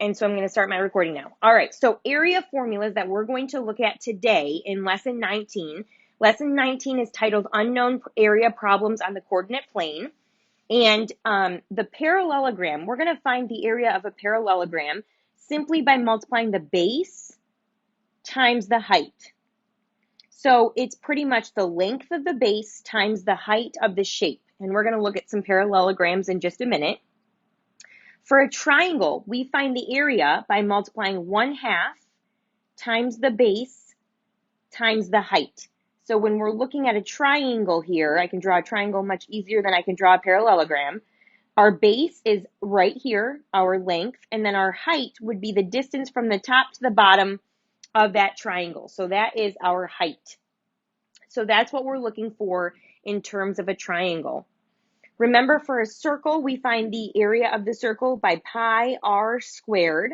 And so I'm going to start my recording now. All right, so area formulas that we're going to look at today in lesson 19. Lesson 19 is titled Unknown Area Problems on the Coordinate Plane. And the parallelogram, we're going to find the area of a parallelogram simply by multiplying the base times the height. So it's pretty much the length of the base times the height of the shape. And we're going to look at some parallelograms in just a minute. For a triangle, we find the area by multiplying 1/2 times the base times the height. So when we're looking at a triangle here, I can draw a triangle much easier than I can draw a parallelogram. Our base is right here, our length, and then our height would be the distance from the top to the bottom of that triangle. So that is our height. So that's what we're looking for in terms of a triangle. Remember, for a circle, we find the area of the circle by pi r squared.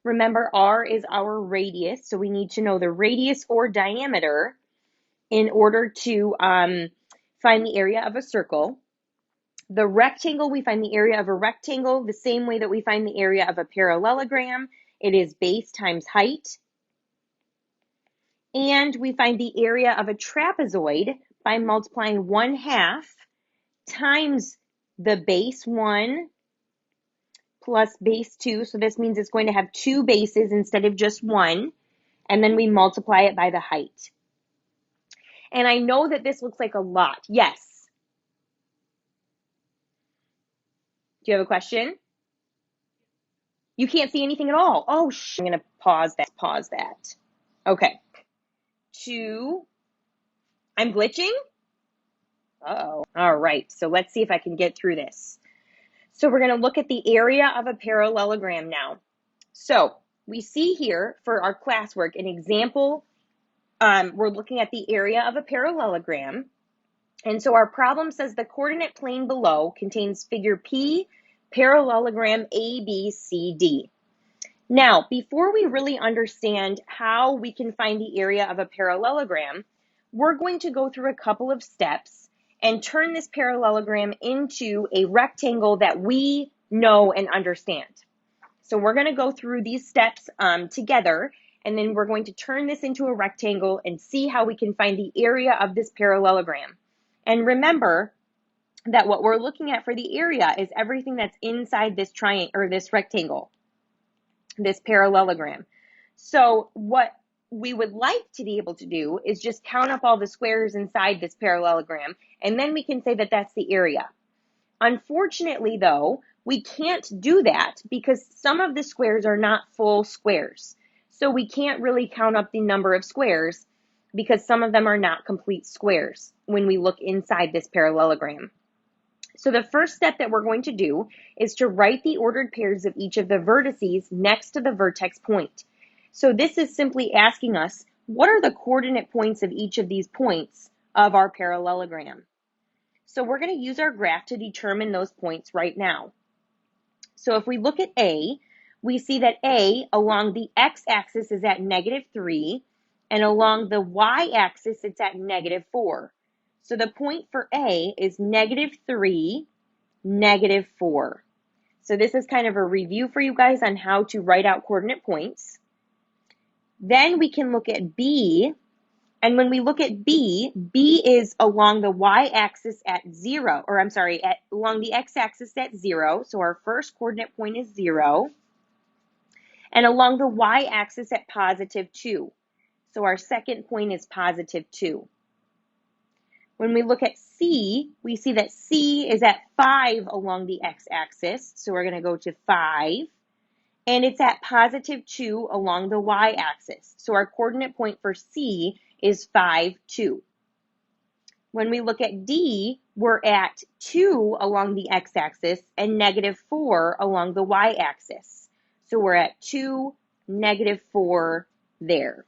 Remember, r is our radius, so we need to know the radius or diameter in order to find the area of a circle. The rectangle, we find the area of a rectangle the same way that we find the area of a parallelogram. It is base times height. And we find the area of a trapezoid by multiplying 1/2 times the base 1 plus base 2. So this means it's going to have 2 bases instead of just 1. And then we multiply it by the height. And I know that this looks like a lot. Yes. Do you have a question? You can't see anything at all. Oh, I'm going to pause that. Okay. 2. I'm glitching? Uh-oh. All right. So let's see if I can get through this. So we're going to look at the area of a parallelogram now. So we see here for our classwork an example. We're looking at the area of a parallelogram. And so our problem says the coordinate plane below contains figure P, parallelogram ABCD. Now, before we really understand how we can find the area of a parallelogram, we're going to go through a couple of steps and turn this parallelogram into a rectangle that we know and understand. So we're going to go through these steps together, and then we're going to turn this into a rectangle and see how we can find the area of this parallelogram. And remember that what we're looking at for the area is everything that's inside this triangle or this rectangle, this parallelogram. So what we would like to be able to do is just count up all the squares inside this parallelogram, and then we can say that that's the area. Unfortunately, though, we can't do that because some of the squares are not full squares. So we can't really count up the number of squares because some of them are not complete squares when we look inside this parallelogram. So the first step that we're going to do is to write the ordered pairs of each of the vertices next to the vertex point. So this is simply asking us, what are the coordinate points of each of these points of our parallelogram? So we're going to use our graph to determine those points right now. So if we look at A, we see that A along the x-axis is at -3, and along the y-axis it's at -4. So the point for A is -3, -4. So this is kind of a review for you guys on how to write out coordinate points. Then we can look at B, and when we look at B, B is along the y-axis at 0, or I'm sorry, along the x-axis at 0. So our first coordinate point is 0. And along the y-axis at +2. So our second point is +2. When we look at C, we see that C is at 5 along the x-axis. So we're going to go to 5. And it's at +2 along the y-axis. So our coordinate point for C is 5, 2. When we look at D, we're at 2 along the x-axis and -4 along the y-axis. So we're at 2, -4 there.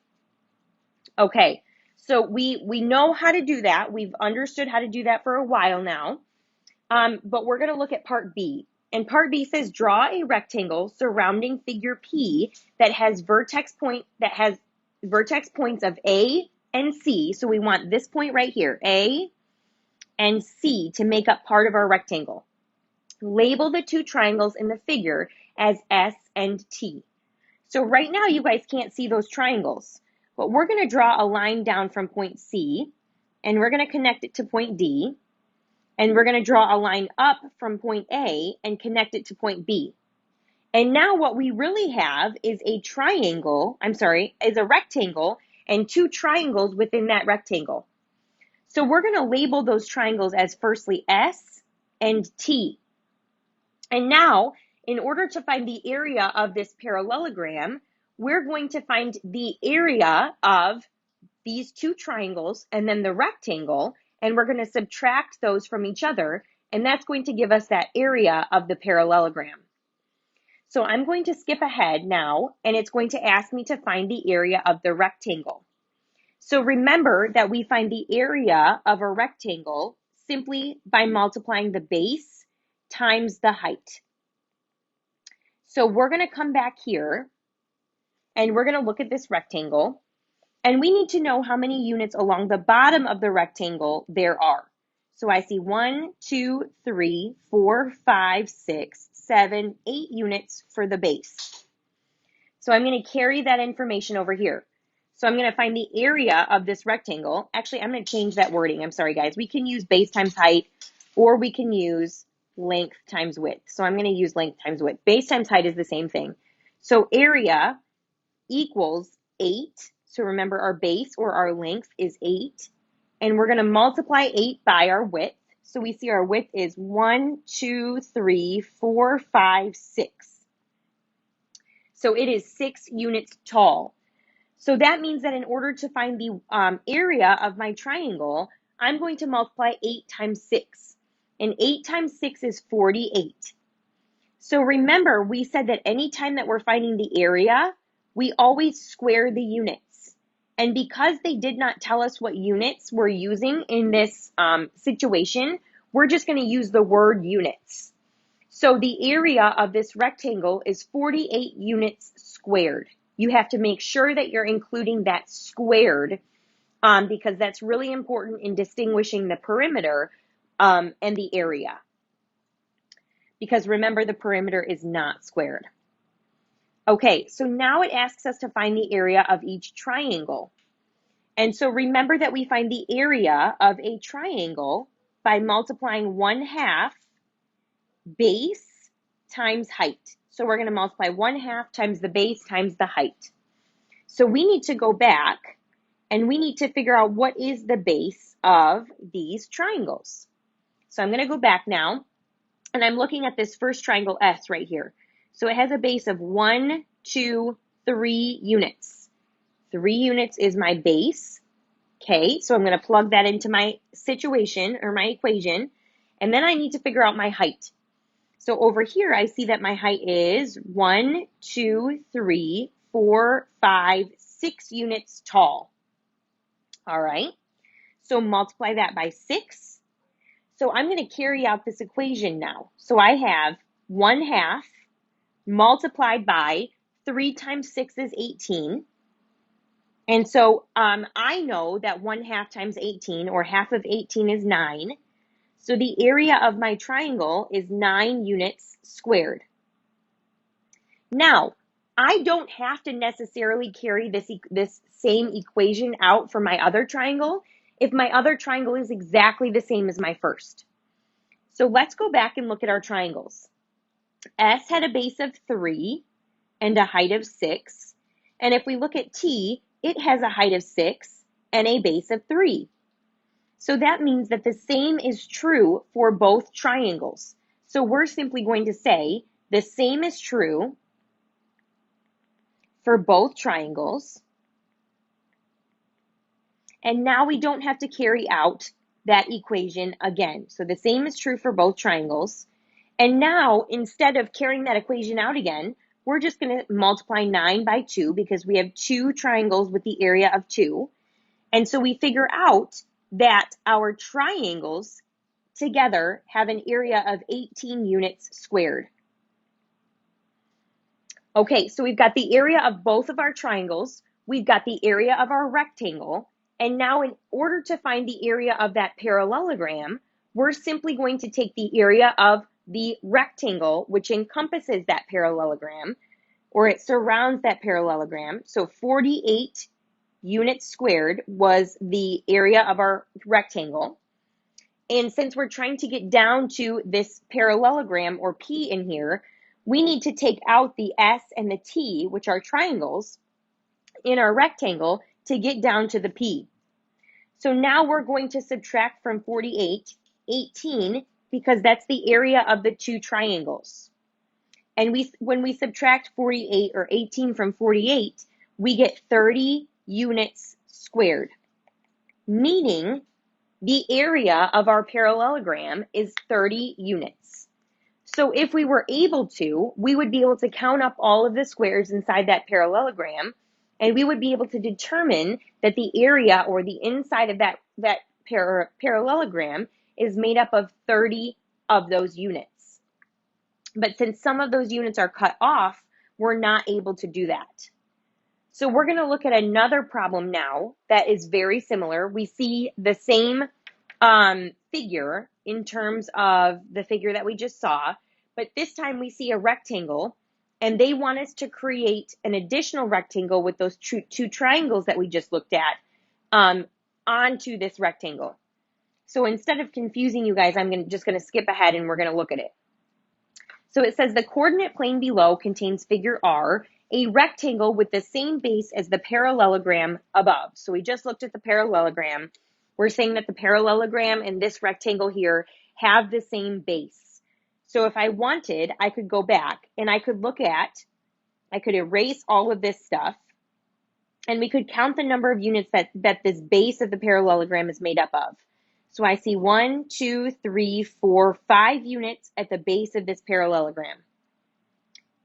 Okay, so we know how to do that. We've understood how to do that for a while now. But we're going to look at part B. And part B says draw a rectangle surrounding figure P that has vertex points of A and C. So we want this point right here, A and C, to make up part of our rectangle. Label the two triangles in the figure as S and T. So right now you guys can't see those triangles, but we're going to draw a line down from point C, and we're going to connect it to point D, and we're going to draw a line up from point A and connect it to point B. And now what we really have is a rectangle and two triangles within that rectangle. So we're going to label those triangles as firstly S and T. And now, in order to find the area of this parallelogram, we're going to find the area of these two triangles and then the rectangle, and we're going to subtract those from each other, and that's going to give us that area of the parallelogram. So I'm going to skip ahead now, and it's going to ask me to find the area of the rectangle. So remember that we find the area of a rectangle simply by multiplying the base times the height. So we're going to come back here, and we're going to look at this rectangle, and we need to know how many units along the bottom of the rectangle there are. So I see 1, 2, 3, 4, 5, 6, 7, 8 units for the base. So I'm going to carry that information over here. So I'm going to find the area of this rectangle. Actually, I'm going to change that wording. I'm sorry, guys. We can use base times height, or we can use length times width. So I'm going to use length times width. Base times height is the same thing. So area equals 8. So remember, our base or our length is 8. And we're going to multiply 8 by our width. So we see our width is 1, 2, 3, 4, 5, 6. So it is 6 units tall. So that means that in order to find the area of my triangle, I'm going to multiply 8 times 6. And 8 times 6 is 48. So remember, we said that anytime that we're finding the area, we always square the units. And because they did not tell us what units we're using in this situation, we're just going to use the word units. So the area of this rectangle is 48 units squared. You have to make sure that you're including that squared because that's really important in distinguishing the perimeter and the area. Because remember, the perimeter is not squared. Okay, so now it asks us to find the area of each triangle. And so remember that we find the area of a triangle by multiplying 1/2 base times height. So we're going to multiply 1/2 times the base times the height. So we need to go back and we need to figure out what is the base of these triangles. So I'm going to go back now, and I'm looking at this first triangle S right here. So it has a base of 1, 2, 3 units. 3 units is my base. Okay, so I'm going to plug that into my situation or my equation, and then I need to figure out my height. So over here, I see that my height is 1, 2, 3, 4, 5, 6 units tall. All right, so multiply that by 6. So I'm going to carry out this equation now. So I have 1/2 multiplied by 3 times 6 is 18. And so I know that 1/2 times 18, or half of 18, is 9. So the area of my triangle is 9 units squared. Now, I don't have to necessarily carry this same equation out for my other triangle if my other triangle is exactly the same as my first. So let's go back and look at our triangles. S had a base of 3 and a height of 6. And if we look at T, it has a height of 6 and a base of 3. So that means that the same is true for both triangles. So we're simply going to say the same is true for both triangles. And now we don't have to carry out that equation again. So the same is true for both triangles. And now, instead of carrying that equation out again, we're just going to multiply 9 by 2 because we have 2 triangles with the area of 2. And so we figure out that our triangles together have an area of 18 units squared. Okay, so we've got the area of both of our triangles, we've got the area of our rectangle, and now in order to find the area of that parallelogram, we're simply going to take the area of the rectangle which encompasses that parallelogram, or it surrounds that parallelogram. So 48 units squared was the area of our rectangle. And since we're trying to get down to this parallelogram or P in here, we need to take out the S and the T, which are triangles, in our rectangle to get down to the P. So now we're going to subtract from 48, 18, because that's the area of the two triangles. And when we subtract 48 or 18 from 48, we get 30 units squared, meaning the area of our parallelogram is 30 units. So if we were able to, we would be able to count up all of the squares inside that parallelogram, and we would be able to determine that the area or the inside of that parallelogram is made up of 30 of those units. But since some of those units are cut off, we're not able to do that. So we're going to look at another problem now that is very similar. We see the same figure in terms of the figure that we just saw, but this time we see a rectangle, and they want us to create an additional rectangle with those two triangles that we just looked at onto this rectangle. So instead of confusing you guys, I'm just going to skip ahead and we're going to look at it. So it says the coordinate plane below contains figure R, a rectangle with the same base as the parallelogram above. So we just looked at the parallelogram. We're saying that the parallelogram and this rectangle here have the same base. So if I wanted, I could go back and I could erase all of this stuff, and we could count the number of units that this base of the parallelogram is made up of. So I see 1, 2, 3, 4, 5 units at the base of this parallelogram.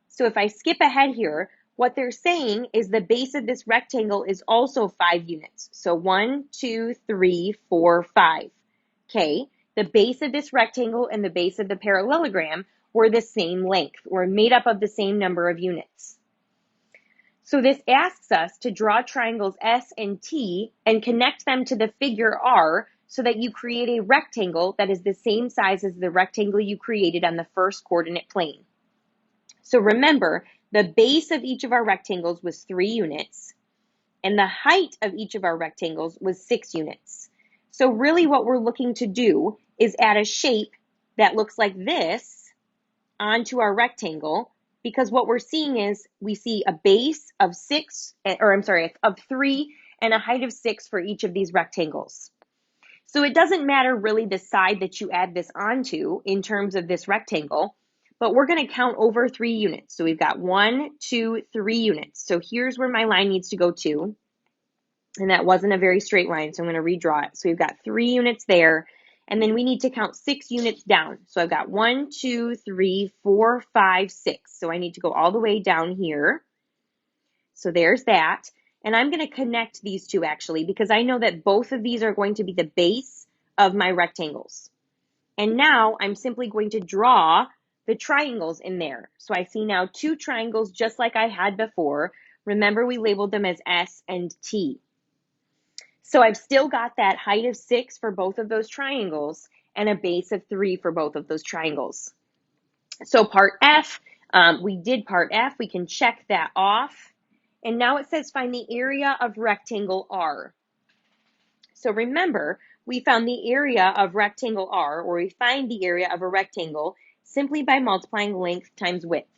So if I skip ahead here, what they're saying is the base of this rectangle is also 5 units. So 1, 2, 3, 4, 5. Okay, the base of this rectangle and the base of the parallelogram were the same length, or made up of the same number of units. So this asks us to draw triangles S and T and connect them to the figure R so that you create a rectangle that is the same size as the rectangle you created on the first coordinate plane. So remember, the base of each of our rectangles was 3 units, and the height of each of our rectangles was 6 units. So really what we're looking to do is add a shape that looks like this onto our rectangle, because what we're seeing is we see a base of 3 and a height of 6 for each of these rectangles. So it doesn't matter really the side that you add this onto in terms of this rectangle, but we're going to count over 3 units. So we've got 1, 2, 3 units. So here's where my line needs to go to, and that wasn't a very straight line, so I'm going to redraw it. So we've got 3 units there, and then we need to count 6 units down. So I've got 1, 2, 3, 4, 5, 6. So I need to go all the way down here. So there's that. And I'm going to connect these two actually, because I know that both of these are going to be the base of my rectangles. And now I'm simply going to draw the triangles in there. So I see now 2 triangles just like I had before. Remember, we labeled them as S and T. So I've still got that height of 6 for both of those triangles and a base of 3 for both of those triangles. So part F, we did part F. We can check that off. And now it says find the area of rectangle R. So remember, we found the area of rectangle R, or we find the area of a rectangle simply by multiplying length times width.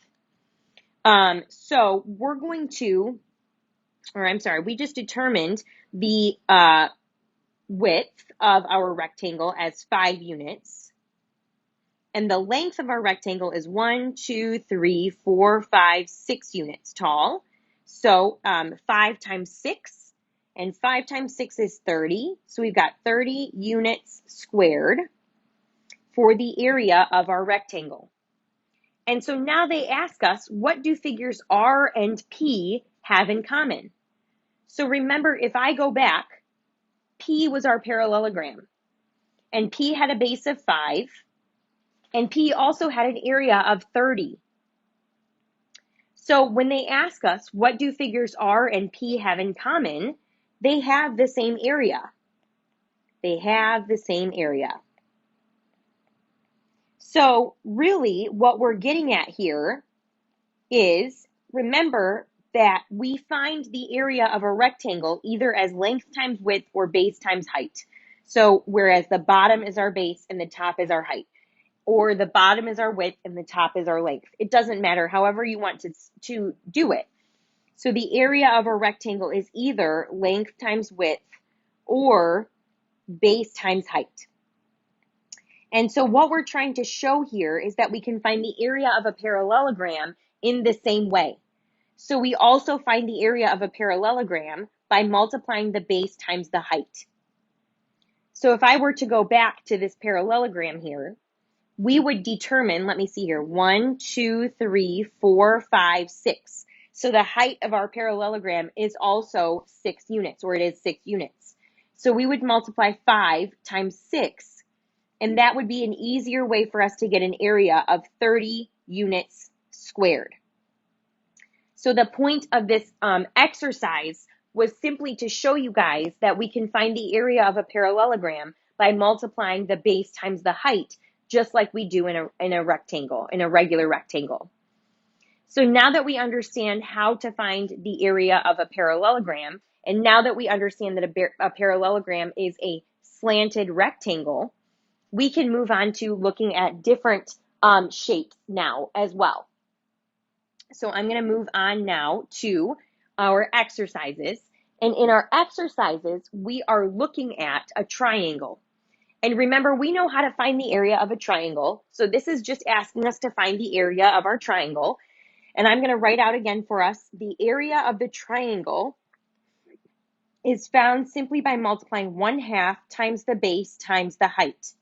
So we're going to, we just determined the width of our rectangle as 5 units. And the length of our rectangle is 1, 2, 3, 4, 5, 6 units tall. So 5 times 6, and 5 times 6 is 30. So we've got 30 units squared for the area of our rectangle. And so now they ask us, what do figures R and P have in common? So remember, if I go back, P was our parallelogram, and P had a base of 5, and P also had an area of 30. So when they ask us, what do figures R and P have in common? They have the same area. They have the same area. So really what we're getting at here is, remember that we find the area of a rectangle either as length times width or base times height. So whereas the bottom is our base and the top is our height, or the bottom is our width and the top is our length. It doesn't matter, however you want to do it. So the area of a rectangle is either length times width or base times height. And so what we're trying to show here is that we can find the area of a parallelogram in the same way. So we also find the area of a parallelogram by multiplying the base times the height. So if I were to go back to this parallelogram here, we would determine, let me see here, 1, 2, 3, 4, 5, 6. So the height of our parallelogram is also 6 units, or it is 6 units. So we would multiply 5 times 6, and that would be an easier way for us to get an area of 30 units squared. So the point of this exercise was simply to show you guys that we can find the area of a parallelogram by multiplying the base times the height, just like we do in a rectangle, in a regular rectangle. So now that we understand how to find the area of a parallelogram, and now that we understand that a parallelogram is a slanted rectangle, we can move on to looking at different shapes now as well. So I'm going to move on now to our exercises. And in our exercises, we are looking at a triangle. And remember, we know how to find the area of a triangle. So this is just asking us to find the area of our triangle. And I'm going to write out again for us, the area of the triangle is found simply by multiplying 1/2 times the base times the height.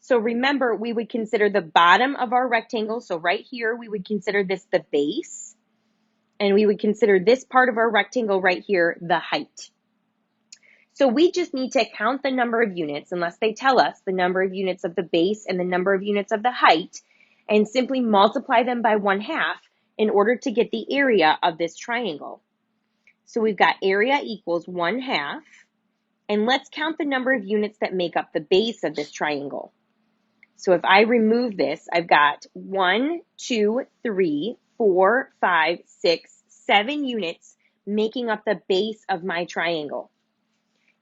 So remember, we would consider the bottom of our rectangle. So right here, we would consider this the base. And we would consider this part of our rectangle right here the height. So we just need to count the number of units, unless they tell us the number of units of the base and the number of units of the height, and simply multiply them by 1/2 in order to get the area of this triangle. So we've got area equals 1/2, and let's count the number of units that make up the base of this triangle. So if I remove this, I've got 1, 2, 3, 4, 5, 6, 7 units making up the base of my triangle.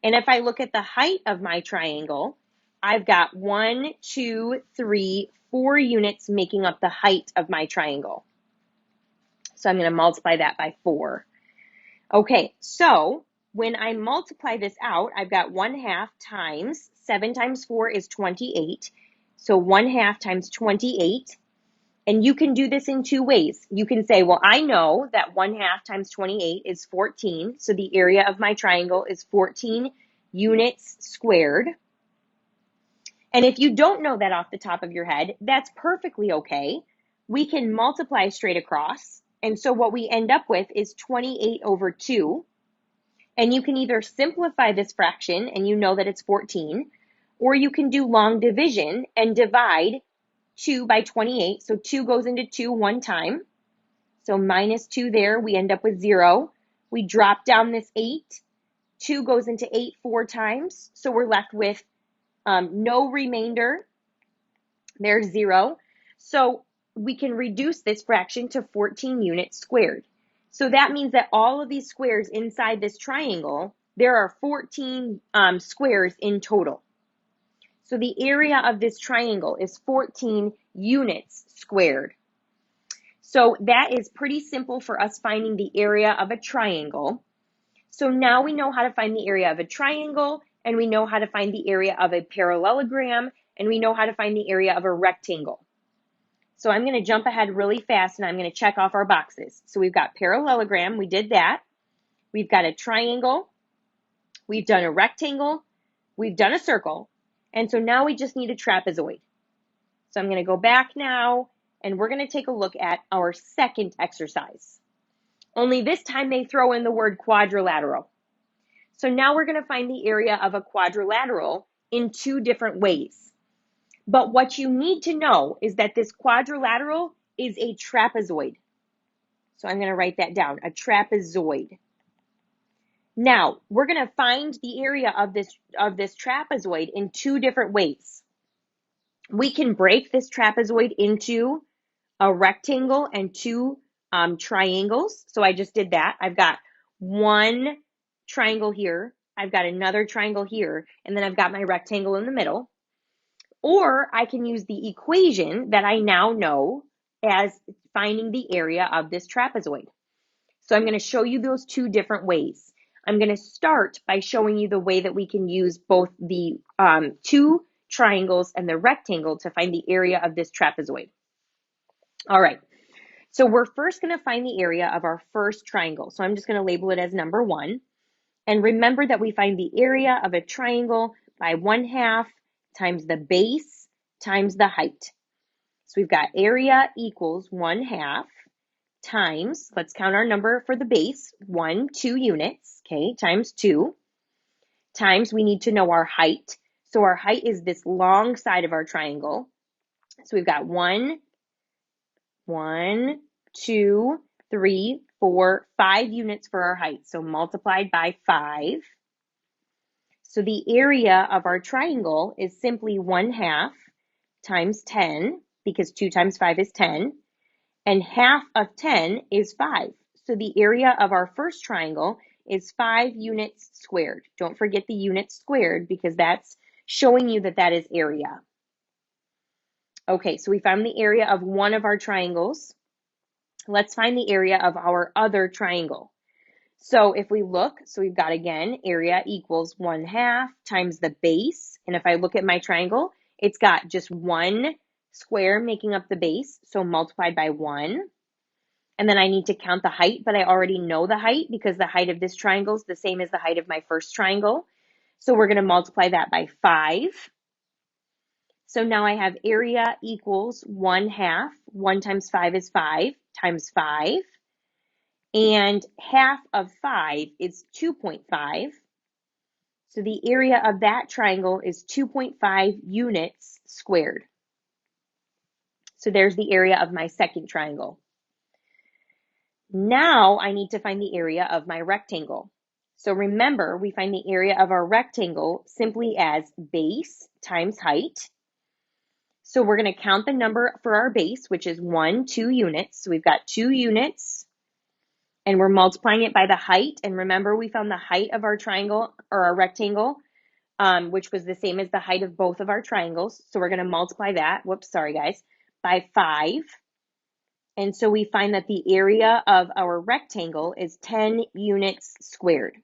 And if I look at the height of my triangle, I've got 1, 2, 3, 4 units making up the height of my triangle. So I'm going to multiply that by 4. Okay, so when I multiply this out, I've got 1/2 times 7 times 4 is 28. So 1/2 times 28. And you can do this in two ways. You can say, well, I know that 1/2 times 28 is 14. So the area of my triangle is 14 units squared. And if you don't know that off the top of your head, that's perfectly okay. We can multiply straight across. And so what we end up with is 28 over 2. And you can either simplify this fraction and you know that it's 14, or you can do long division and divide 2 by 28. So 2 goes into 2 one time. So minus 2 there, we end up with 0. We drop down this 8. 2 goes into 8 4 times. So we're left with no remainder. There's 0. So we can reduce this fraction to 14 units squared. So that means that all of these squares inside this triangle, there are 14 squares in total. So the area of this triangle is 14 units squared. So that is pretty simple for us finding the area of a triangle. So now we know how to find the area of a triangle, and we know how to find the area of a parallelogram, and we know how to find the area of a rectangle. So I'm going to jump ahead really fast, and I'm going to check off our boxes. So we've got parallelogram, we did that. We've got a triangle, we've done a rectangle, we've done a circle, and so now we just need a trapezoid. So I'm going to go back now, and we're going to take a look at our second exercise. Only this time they throw in the word quadrilateral. So now we're going to find the area of a quadrilateral in two different ways. But what you need to know is that this quadrilateral is a trapezoid. So I'm going to write that down, a trapezoid. Now, we're going to find the area of this trapezoid in two different ways. We can break this trapezoid into a rectangle and two triangles. So I just did that. I've got one triangle here. I've got another triangle here. And then I've got my rectangle in the middle. Or I can use the equation that I now know as finding the area of this trapezoid. So I'm going to show you those two different ways. I'm going to start by showing you the way that we can use both the two triangles and the rectangle to find the area of this trapezoid. All right, so we're first going to find the area of our first triangle. So I'm just going to label it as number 1. And remember that we find the area of a triangle by 1/2 times the base times the height. So we've got area equals 1/2 times, let's count our number for the base, 2 units, okay, times 2, times we need to know our height. So our height is this long side of our triangle. So we've got 1, 2, 3, 4, 5 units for our height. So multiplied by 5. So the area of our triangle is simply 1/2 times 10, because 2 times 5 is 10. And half of 10 is 5. So the area of our first triangle is 5 units squared. Don't forget the units squared because that's showing you that that is area. Okay, so we found the area of one of our triangles. Let's find the area of our other triangle. So if we look, so we've got again, area equals 1/2 times the base. And if I look at my triangle, it's got just one square making up the base. So multiplied by 1. And then I need to count the height, but I already know the height because the height of this triangle is the same as the height of my first triangle. So we're going to multiply that by 5. So now I have area equals 1/2. 1 times 5 is 5 times 5. And half of 5 is 2.5. So the area of that triangle is 2.5 units squared. So there's the area of my second triangle. Now I need to find the area of my rectangle. So remember, we find the area of our rectangle simply as base times height. So we're going to count the number for our base, which is 2 units. So we've got 2 units, and we're multiplying it by the height. And remember, we found the height of our triangle or our rectangle, which was the same as the height of both of our triangles. So we're going to multiply that, whoops, sorry guys, by 5. And so we find that the area of our rectangle is 10 units squared.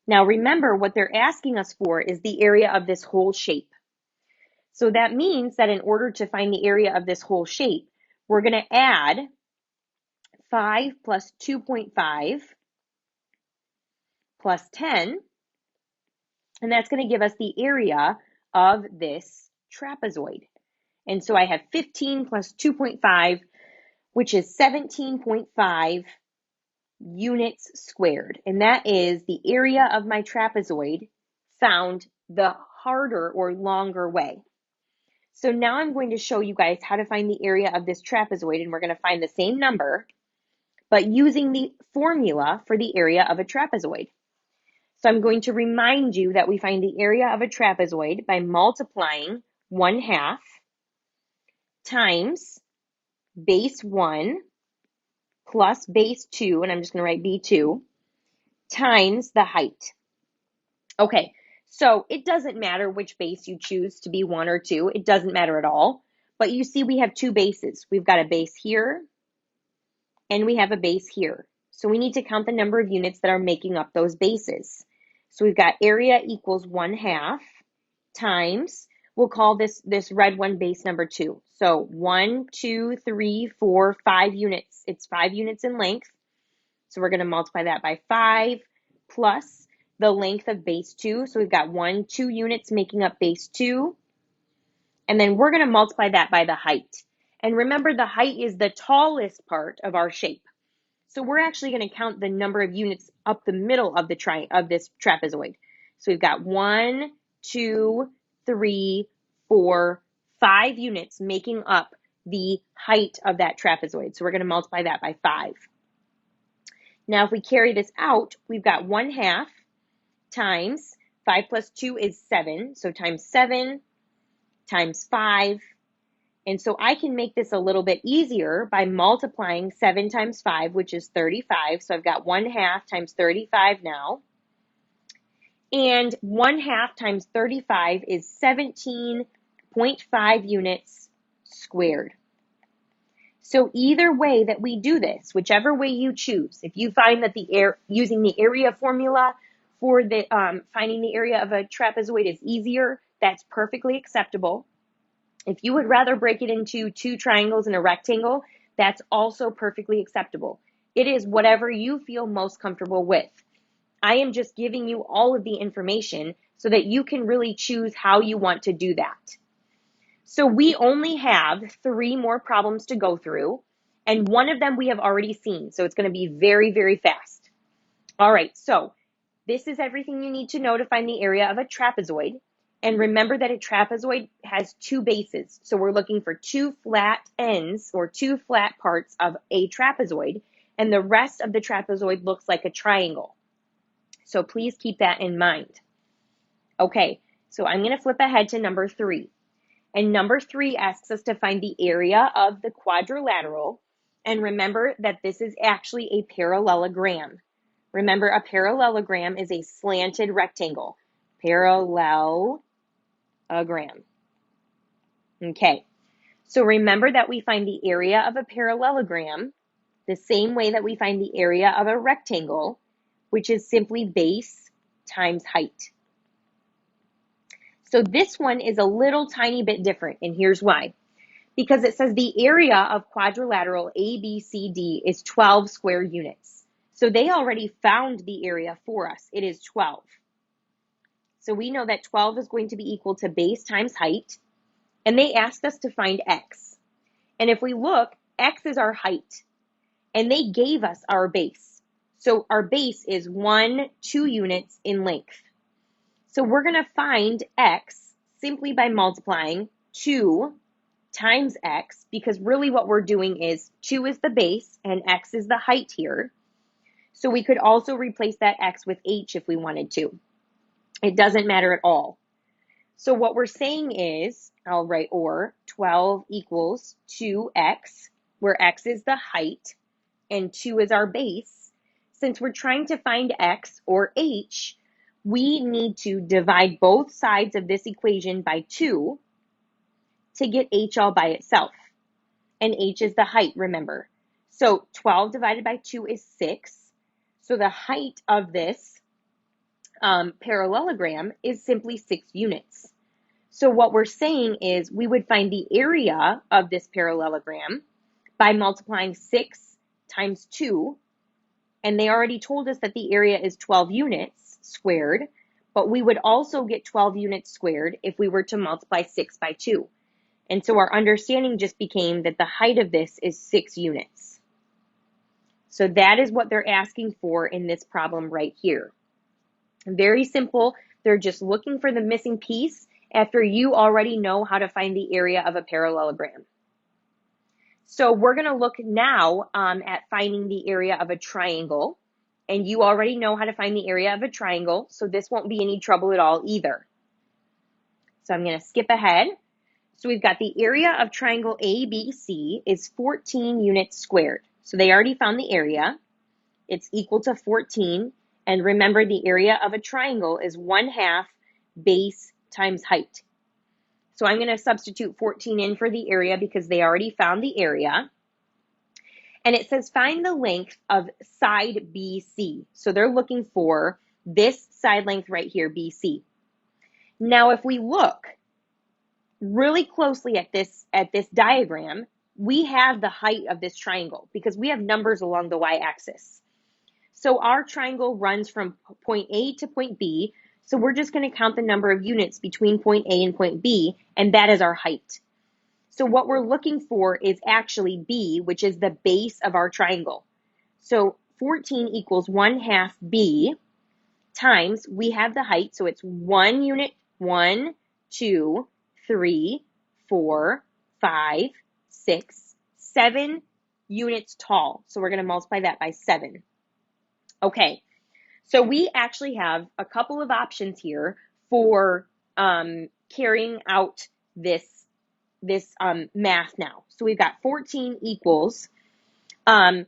Now remember, what they're asking us for is the area of this whole shape. So that means that in order to find the area of this whole shape, we're going to add 5 plus 2.5 plus 10, and that's going to give us the area of this trapezoid. And so I have 15 plus 2.5, which is 17.5 units squared. And that is the area of my trapezoid found the harder or longer way. So now I'm going to show you guys how to find the area of this trapezoid, and we're going to find the same number, but using the formula for the area of a trapezoid. So I'm going to remind you that we find the area of a trapezoid by multiplying 1/2 times base 1 plus base 2, and I'm just going to write B2, times the height. Okay, so it doesn't matter which base you choose to be 1 or 2. It doesn't matter at all. But you see we have two bases. We've got a base here, and we have a base here. So we need to count the number of units that are making up those bases. So we've got area equals 1/2 times, we'll call this red one base number 2. So 1, 2, 3, 4, 5 units. It's 5 units in length. So we're going to multiply that by 5 plus the length of base 2. So we've got 2 units making up base 2. And then we're going to multiply that by the height. And remember, the height is the tallest part of our shape. So we're actually going to count the number of units up the middle of this trapezoid. So we've got 1, 2, 3, 4, 5 units making up the height of that trapezoid. So we're going to multiply that by 5. Now, if we carry this out, we've got 1/2 times 5 plus 2 is 7. So times 7 times 5. And so I can make this a little bit easier by multiplying 7 times 5, which is 35. So I've got 1/2 times 35 now. And 1/2 times 35 is 17.5 units squared. So either way that we do this, whichever way you choose, if you find that using the area formula for the finding the area of a trapezoid is easier, that's perfectly acceptable. If you would rather break it into 2 triangles and a rectangle, that's also perfectly acceptable. It is whatever you feel most comfortable with. I am just giving you all of the information so that you can really choose how you want to do that. So we only have 3 more problems to go through, and one of them we have already seen, so it's going to be very, very fast. All right, so this is everything you need to know to find the area of a trapezoid. And remember that a trapezoid has 2 bases. So we're looking for 2 flat ends or 2 flat parts of a trapezoid, and the rest of the trapezoid looks like a triangle. So please keep that in mind. Okay, so I'm going to flip ahead to number 3. And number 3 asks us to find the area of the quadrilateral. And remember that this is actually a parallelogram. Remember, a parallelogram is a slanted rectangle. Parallelogram. Okay, so remember that we find the area of a parallelogram the same way that we find the area of a rectangle, which is simply base times height. So this one is a little tiny bit different, and here's why. Because it says the area of quadrilateral ABCD is 12 square units. So they already found the area for us. It is 12. So we know that 12 is going to be equal to base times height, and they asked us to find x. And if we look, x is our height, and they gave us our base. So our base is 2 units in length. So we're going to find x simply by multiplying 2 times x, because really what we're doing is 2 is the base and x is the height here. So we could also replace that x with h if we wanted to. It doesn't matter at all. So what we're saying is, I'll write 12 equals 2x, where x is the height and 2 is our base. Since we're trying to find x or h, we need to divide both sides of this equation by 2 to get h all by itself. And h is the height, remember. So 12 divided by 2 is 6. So the height of this parallelogram is simply 6 units. So what we're saying is we would find the area of this parallelogram by multiplying 6 times 2. And they already told us that the area is 12 units squared, but we would also get 12 units squared if we were to multiply 6 by 2. And so our understanding just became that the height of this is 6 units. So that is what they're asking for in this problem right here. Very simple. They're just looking for the missing piece after you already know how to find the area of a parallelogram. So we're going to look now at finding the area of a triangle. And you already know how to find the area of a triangle, so this won't be any trouble at all either. So I'm going to skip ahead. So we've got the area of triangle ABC is 14 units squared. So they already found the area. It's equal to 14. And remember, the area of a triangle is 1/2 base times height. So I'm going to substitute 14 in for the area because they already found the area. And it says find the length of side BC. So they're looking for this side length right here, BC. Now, if we look really closely at this diagram, we have the height of this triangle because we have numbers along the y-axis. So our triangle runs from point A to point B. So we're just going to count the number of units between point A and point B, and that is our height. So what we're looking for is actually B, which is the base of our triangle. So 14 equals 1/2 B times, we have the height, so it's 1 unit, 1, 2, 3, 4, 5, 6, 7 units tall. So we're going to multiply that by 7. Okay, so we actually have a couple of options here for carrying out this math now. So we've got 14 equals 1/2